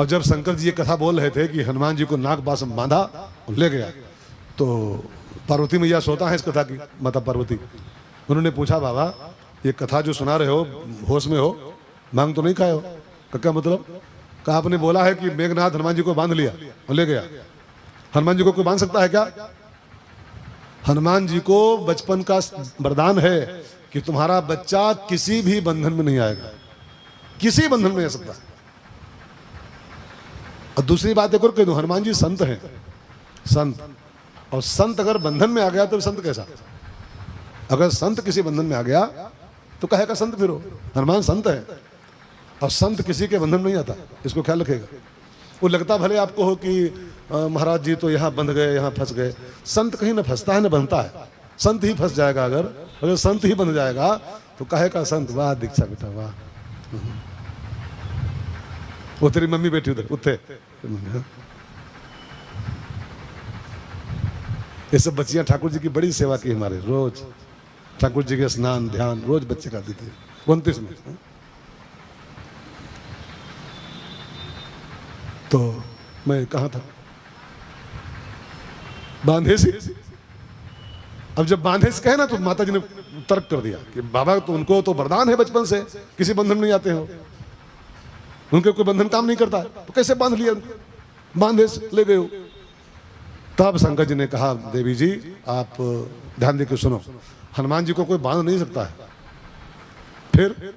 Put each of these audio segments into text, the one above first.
और जब शंकर जी ये कथा बोल रहे थे कि हनुमान जी को नाग पास में बांधा और ले गया, तो पार्वती मैया सोता है इस कथा की, माता पार्वती। उन्होंने पूछा, बाबा ये कथा जो सुना रहे हो, होश में हो, मांग तो नहीं खाए हो? क्या मतलब? कहा आपने बोला है कि मेघनाथ हनुमान जी को बांध लिया और ले गया। हनुमान जी को कोई बांध सकता है क्या? हनुमान जी को बचपन का वरदान है कि तुम्हारा बच्चा किसी भी बंधन में नहीं आएगा, किसी बंधन में आ सकता। और दूसरी बात एक और कह दूं, हनुमान जी संत हैं, संत। और संत अगर बंधन में आ गया तो संत कैसा? अगर संत किसी बंधन में आ गया तो कहे का संत फिर हो? हनुमान संत है, और संत किसी के बंधन में नहीं आता, इसको ख्याल रखेगा। वो लगता भले आपको हो कि महाराज जी तो यहाँ बंध गए, यहाँ फंस गए। संत कहीं ना फंसता है ना बनता है, संत ही फंस जाएगा। अगर संत ही बन जाएगा तो कहे का संत, वाह दीक्षा बेटा वाह। वो तेरी मम्मी बैठी उधर, उठे। ये सब बच्चियां ठाकुर जी की बड़ी सेवा की हमारे, रोज ठाकुर जी के स्नान ध्यान रोज बच्चे करती थी 29 में। तो मैं कहाँ था? बांधे से। अब जब बांधे से कहे ना तो माता जी ने तर्क कर दिया कि बाबा तो उनको तो वरदान है बचपन से, किसी बंधन में नहीं आते हो, उनके कोई बंधन काम नहीं करता, तो कैसे बांध लिया? बांधे से ले गए हो। तब शंकर जी ने कहा, देवी जी आप ध्यान देकर सुनो, हनुमान जी को कोई बांध नहीं सकता है। फिर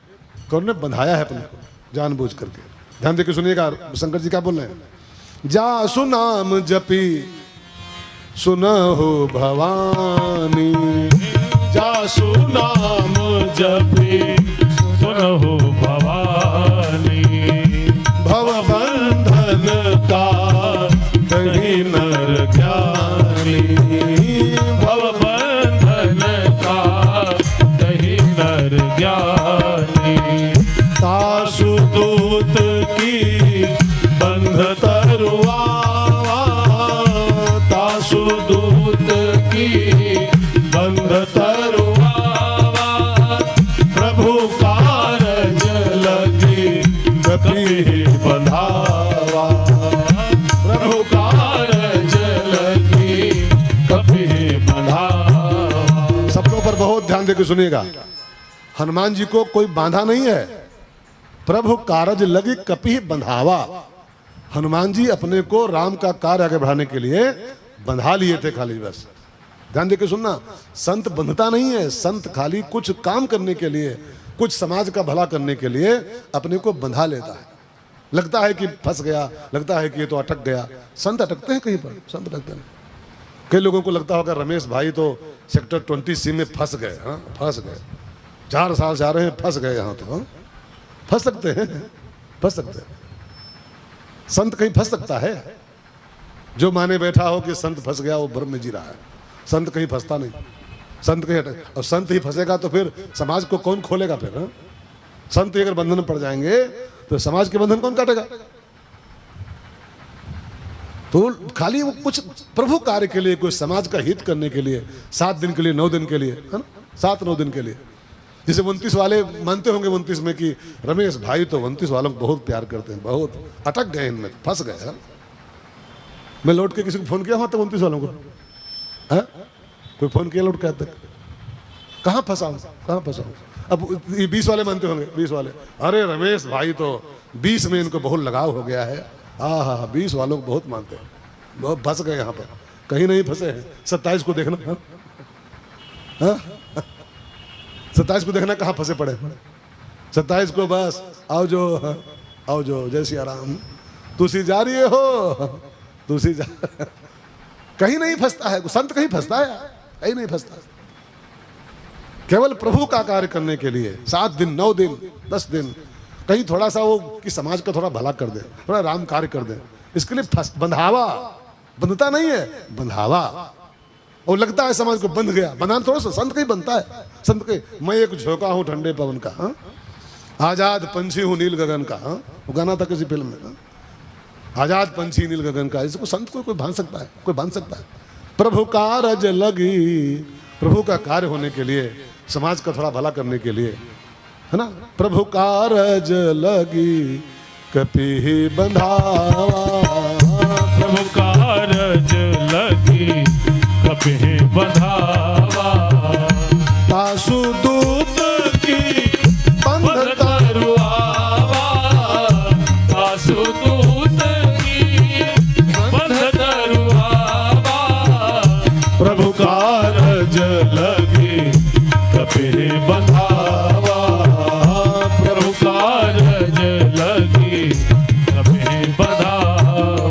कौन ने बंधाया है अपने को जानबूझ करके? ध्यान देकर सुनिएगा शंकर जी क्या बोल रहे हैं। जा सुनाम जपी सुनहु भवानी, जा सुनाम जपी सुनहु भवानी, भव बंधन का कहीं नर ज्ञानी, भव बंधन का कहीं नर ज्ञानी, सासु दूत की बंध तरुआ, तासु दूत की बंध तरुआ, प्रभु कारज लगी कपि बंधावा, प्रभु कारज लगी कपि बंधावा। सबके ऊपर बहुत ध्यान देकर सुनिएगा। हनुमान जी को कोई बांधा नहीं है, प्रभु कारज लगी कपि बंधावा। हनुमान जी अपने को राम का कार्य आगे बढ़ाने के लिए बंधा लिए थे खाली, बस। ध्यान देकर सुनना, संत बंधता नहीं है, संत खाली कुछ काम करने के लिए, कुछ समाज का भला करने के लिए अपने को बंधा लेता है। लगता है कि फंस गया, लगता है कि ये तो अटक गया। संत अटकते हैं कहीं पर? संत अटकते नहीं। कई लोगों को लगता होगा रमेश भाई तो सेक्टर 20C में फंस गए। हाँ फंस गए, 4 साल से आ रहे हैं, फंस गए यहाँ तो। हाँ फंस सकते हैं, फंस सकते हैं। संत कहीं फंस सकता है? जो माने बैठा हो कि संत फंस गया वो भ्रम में जी रहा है। संत कहीं फंसता नहीं, संत कहीं अटक। और संत ही फंसेगा तो फिर समाज को कौन खोलेगा फिर? हाँ? संत ही अगर बंधन में पड़ जाएंगे तो समाज के बंधन कौन काटेगा? तो खाली वो कुछ प्रभु कार्य के लिए, कुछ समाज का हित करने के लिए 7 दिन के लिए, 9 दिन के लिए, है ना, 7-9 दिन के लिए। जैसे 29 वाले मानते होंगे 29 में कि रमेश भाई तो 29 वालों को बहुत प्यार करते हैं, बहुत अटक गए इनमें, फंस गए। हाँ? मैं लौट के किसी को फोन किया वहां तक 29 वालों को, है कोई फोन किया लौट के तक? कहाँ फंसाऊं, कहाँ फंसाऊं? अब ये 20 वाले मानते होंगे, 20 वाले, अरे रमेश भाई तो 20 में इनको बहुत लगाव हो गया है। हाँ 20 वालों को बहुत मानते हैं, बहुत फंस गए यहाँ पर। कहीं नहीं फंसे हैं। 27 को देखना, हाँ? हाँ? 27 को देखना कहाँ फंसे पड़े। 27 को बस आओ जो जय सिया राम, तुसी जा रही हो, तुसी जा। कहीं नहीं फंसता है संत, कहीं फंसता है? कहीं नहीं फंसता। केवल प्रभु का कार्य करने के लिए 7 दिन, 9 दिन, 10 दिन, कहीं थोड़ा सा वो कि समाज का थोड़ा भला कर दे, थोड़ा राम कार्य कर दे, इसके लिए बंधावा। बंधता नहीं है, बंधावा। और लगता है समाज को बंध गया, बंधान थोड़ा सा संत कहीं बनता है। संत के मैं एक झोंका हूं ठंडे पवन का, हाँ? आजाद पंछी हूं नील गगन का, हाँ? वो गाना था किसी फिल्म में, हाँ? आजाद पंछी नील गगन का। इसको संत को कोई बांध सकता है? कोई बांध सकता है? प्रभु कारज लगी, प्रभु का कार्य होने के लिए, समाज का थोड़ा भला करने के लिए, है ना, प्रभु कारज लगी कपि बंधावा। प्रभु कारज लगी कपि बंधावा। तासु दूत की बंध तरुआवा। तासु दूत की बंध तरुआवा। प्रभु कारज लगी कपि बंधावा।